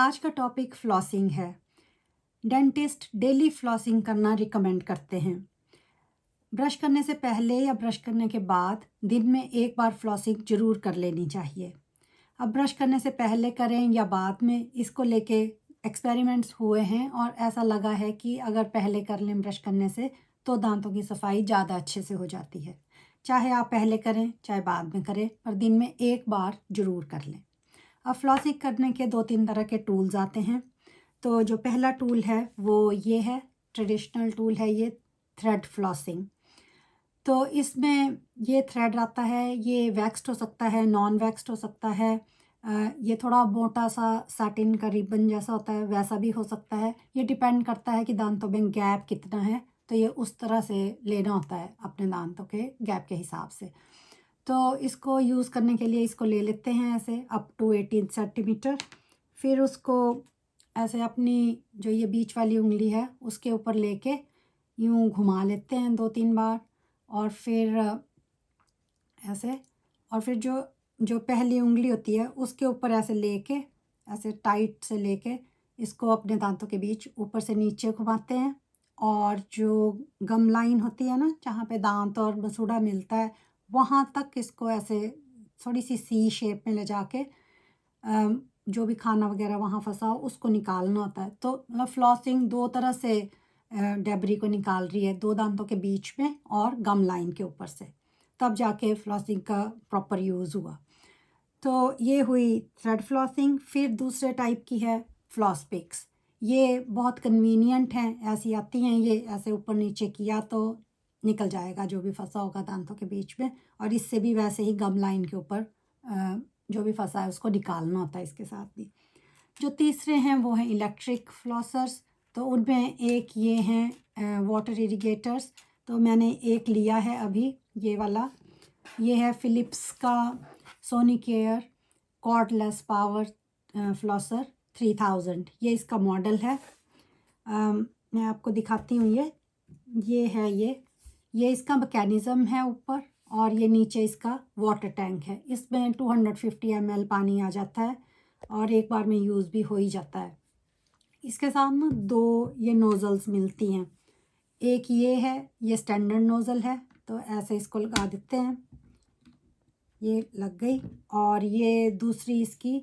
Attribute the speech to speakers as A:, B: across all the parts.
A: आज का topic flossing है। डेंटिस्ट डेली फ्लॉसिंग करना रिकमेंड करते हैं। ब्रश करने से पहले या ब्रश करने के बाद दिन में एक बार फ्लॉसिंग ज़रूर कर लेनी चाहिए। अब ब्रश करने से पहले करें या बाद में, इसको लेके एक्सपेरिमेंट्स हुए हैं और ऐसा लगा है कि अगर पहले कर लें ब्रश करने से तो दांतों की सफाई ज़्यादा अच्छे से हो जाती है। चाहे आप पहले करें चाहे बाद में करें, पर दिन में एक बार ज़रूर कर लें। अब फ्लॉसिंग करने के 2-3 तरह के टूल्स आते हैं। तो जो पहला टूल है वो ये है, ट्रेडिशनल टूल है ये, थ्रेड फ्लॉसिंग। तो इसमें ये थ्रेड आता है, ये वैक्स्ड हो सकता है, नॉन वैक्स्ड हो सकता है। ये थोड़ा मोटा सा सैटिन का रिबन जैसा होता है, वैसा भी हो सकता है। ये डिपेंड करता है कि दांतों में गैप कितना है, तो ये उस तरह से लेना होता है अपने दांतों के गैप के हिसाब से। तो इसको यूज़ करने के लिए इसको ले लेते हैं ऐसे अप टू 18 सेंटीमीटर। फिर उसको ऐसे अपनी जो ये बीच वाली उंगली है उसके ऊपर लेके यूँ घुमा लेते हैं 2-3 बार, और फिर ऐसे, और फिर जो जो पहली उंगली होती है उसके ऊपर ऐसे लेके, ऐसे टाइट से लेके इसको अपने दांतों के बीच ऊपर से नीचे घुमाते हैं। और जो गम लाइन होती है ना, जहाँ पे दांत और मसूड़ा मिलता है, वहाँ तक इसको ऐसे थोड़ी सी सी शेप में ले जाके जो भी खाना वगैरह वहाँ फंसा हो उसको निकालना होता है। तो मतलब फ्लॉसिंग दो तरह से डेबरी को निकाल रही है, दो दांतों के बीच में और गम लाइन के ऊपर से, तब जाके फ्लॉसिंग का प्रॉपर यूज़ हुआ। तो ये हुई थ्रेड फ्लॉसिंग। फिर दूसरे टाइप की है फ्लॉस पिक्स। ये बहुत कन्वीनियंट हैं, ऐसी आती हैं, ये ऐसे ऊपर नीचे किया तो निकल जाएगा जो भी फंसा होगा दांतों के बीच में। और इससे भी वैसे ही गम लाइन के ऊपर जो भी फंसा है उसको निकालना होता है इसके साथ भी। जो तीसरे हैं वो हैं इलेक्ट्रिक फ्लॉसर्स। तो उनमें एक ये हैं वाटर इरिगेटर्स। तो मैंने एक लिया है अभी, ये वाला। ये है फ़िलिप्स का सोनिकेयर कॉर्डलेस पावर फ्लॉसर 3000, ये इसका मॉडल है। मैं आपको दिखाती हूँ। ये है, ये इसका मैकेनिज़्म है ऊपर, और ये नीचे इसका वाटर टैंक है। इसमें 250 ml पानी आ जाता है और एक बार में यूज़ भी हो ही जाता है। इसके साथ ना दो ये नोज़ल्स मिलती हैं। एक ये है, ये स्टैंडर्ड नोज़ल है, तो ऐसे इसको लगा देते हैं, ये लग गई। और ये दूसरी इसकी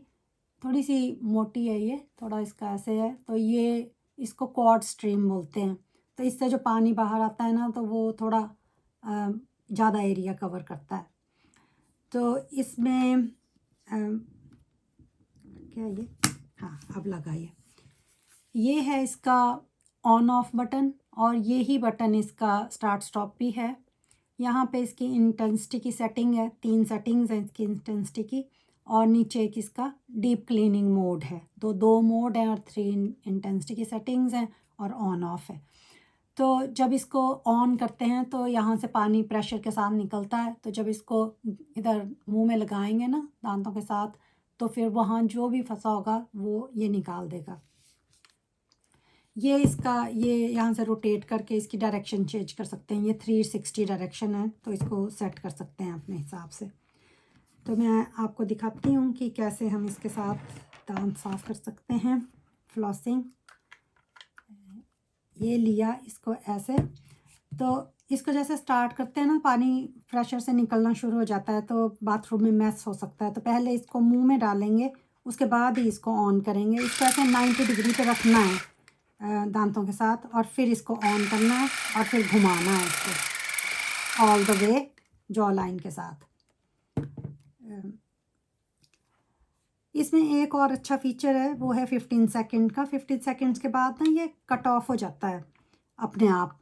A: थोड़ी सी मोटी है, ये थोड़ा इसका ऐसे है, तो ये इसको क्वाड स्ट्रीम बोलते हैं। तो इससे जो पानी बाहर आता है ना, तो वो थोड़ा ज़्यादा एरिया कवर करता है। तो इसमें क्या ये, हाँ अब लगा। ये है इसका ऑन ऑफ बटन, और ये ही बटन इसका स्टार्ट स्टॉप भी है। यहाँ पे इसकी इंटेंसिटी की सेटिंग है, 3 सेटिंग्स हैं इसकी इंटेंसिटी की, और नीचे एक इसका डीप क्लीनिंग मोड है। तो 2 मोड हैं और 3 इंटेंसिटी की सेटिंग्स हैं, और ऑन ऑफ है। तो जब इसको ऑन करते हैं तो यहाँ से पानी प्रेशर के साथ निकलता है। तो जब इसको इधर मुंह में लगाएंगे ना दांतों के साथ, तो फिर वहाँ जो भी फंसा होगा वो ये निकाल देगा। ये इसका, ये यहाँ से रोटेट करके इसकी डायरेक्शन चेंज कर सकते हैं। ये 360 डायरेक्शन है, तो इसको सेट कर सकते हैं अपने हिसाब से। तो मैं आपको दिखाती हूँ कि कैसे हम इसके साथ दांत साफ़ कर सकते हैं। फ्लॉसिंग, ये लिया इसको ऐसे, तो इसको जैसे स्टार्ट करते हैं ना, पानी प्रेशर से निकलना शुरू हो जाता है, तो बाथरूम में मैस हो सकता है। तो पहले इसको मुंह में डालेंगे, उसके बाद ही इसको ऑन करेंगे। इसको ऐसे 90 डिग्री पे रखना है दांतों के साथ, और फिर इसको ऑन करना है और फिर घुमाना है इसको all the way jaw line के साथ। इसमें एक और अच्छा फीचर है, वो है 15 सेकंड का। 15 सेकंड्स के बाद ना ये कट ऑफ हो जाता है अपने आप,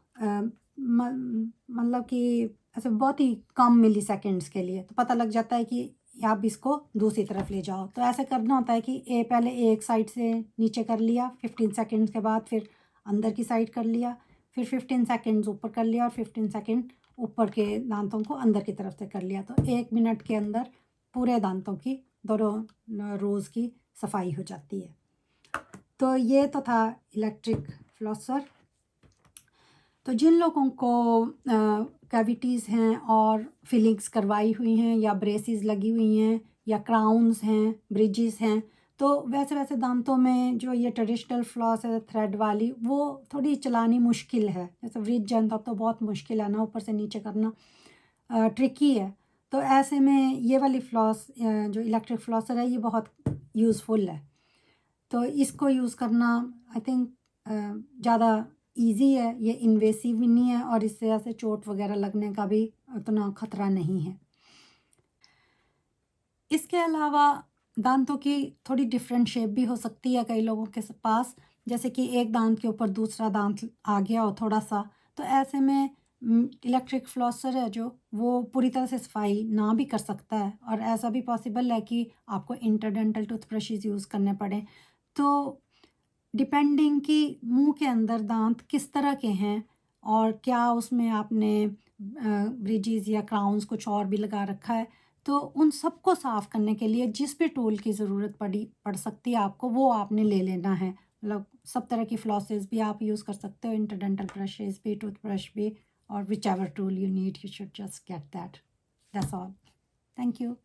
A: मतलब कि ऐसे बहुत ही कम मिली सेकेंड्स के लिए। तो पता लग जाता है कि आप इसको दूसरी तरफ ले जाओ। तो ऐसे करना होता है कि पहले एक साइड से नीचे कर लिया 15 सेकंड्स के बाद, फिर अंदर की साइड कर लिया, फिर 15 सेकंड्स ऊपर कर लिया, और 15 सेकंड ऊपर के दांतों को अंदर की तरफ से कर लिया। तो 1 मिनट के अंदर पूरे दांतों की, दोनों रोज़ की सफाई हो जाती है। तो ये तो था इलेक्ट्रिक फ्लॉसर। तो जिन लोगों को कैविटीज़ हैं और फिलिंग्स करवाई हुई हैं, या ब्रेसेस लगी हुई हैं, या क्राउन्स हैं, ब्रिजेस हैं, तो वैसे वैसे दांतों में जो ये ट्रेडिशनल फ्लॉस है थ्रेड वाली, वो थोड़ी चलानी मुश्किल है। जैसे वृद्ध जन दांत तो बहुत मुश्किल है ना, ऊपर से नीचे करना ट्रिकी है। तो ऐसे में ये वाली फ्लॉस जो इलेक्ट्रिक फ्लॉसर है, ये बहुत यूज़फुल है। तो इसको यूज़ करना आई थिंक ज़्यादा इजी है, ये इन्वेसिव भी नहीं है और इससे ऐसे चोट वगैरह लगने का भी उतना ख़तरा नहीं है। इसके अलावा दांतों की थोड़ी डिफरेंट शेप भी हो सकती है कई लोगों के पास, जैसे कि एक दांत के ऊपर दूसरा दांत आ गया हो थोड़ा सा, तो ऐसे में इलेक्ट्रिक फ्लॉसर है जो, वो पूरी तरह से सफाई ना भी कर सकता है और ऐसा भी पॉसिबल है कि आपको इंटरडेंटल टूथब्रशेस यूज़ करने पड़े। तो डिपेंडिंग कि मुंह के अंदर दांत किस तरह के हैं और क्या उसमें आपने ब्रिजेस या क्राउन्स कुछ और भी लगा रखा है, तो उन सबको साफ़ करने के लिए जिस भी टूल की ज़रूरत पड़ सकती है आपको, वो आपने ले लेना है। मतलब सब तरह की फ्लॉसेस भी आप यूज़ कर सकते हो, इंटरडेंटल ब्रशेस भी, टूथब्रश भी, और which ever tool you need, you should just get that. That's all. Thank you.